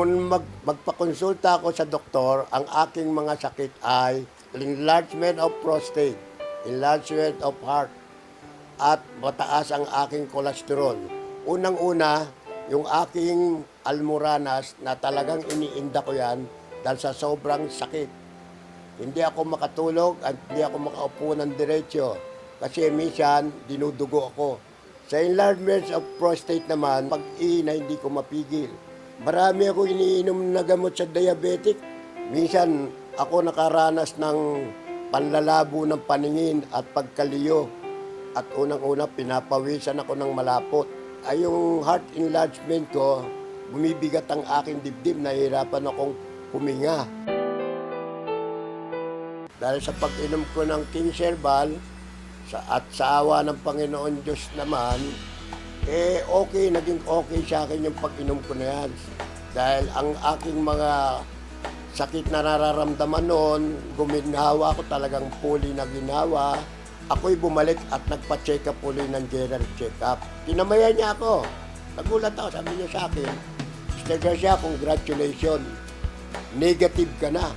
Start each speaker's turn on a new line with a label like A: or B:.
A: Noon magpakonsulta ako sa doktor, ang aking mga sakit ay enlargement of prostate, enlargement of heart, at mataas ang aking kolesterol. Unang-una, yung aking almoranas na talagang iniinda ko yan dahil sa sobrang sakit. Hindi ako makatulog at hindi ako makaupo ng diretsyo kasi minsan dinudugo ako. Sa enlargement of prostate naman, pag-iina hindi ko mapigil. Marami ako iniinom na gamot sa diabetic. Minsan ako nakaranas ng panlalabo ng paningin at pagkaliyo. At unang-una pinapawisan ako ng malapot. Ay yung heart enlargement ko, bumibigat ang aking dibdib, nahihirapan akong huminga. Dahil sa pag-inom ko ng King Herbal, at sa awa ng Panginoon Diyos naman, okay, naging okay sa akin yung pag-inom ko na yan. Dahil ang aking mga sakit na nararamdaman noon, guminhawa ako, talagang fully na ginhawa. Ako'y bumalik at nagpa-check up uli ng general check-up. Tinamayan niya ako. Nagulat ako, sabi niya sa akin, Mr. Garcia, congratulations. Negative ka na.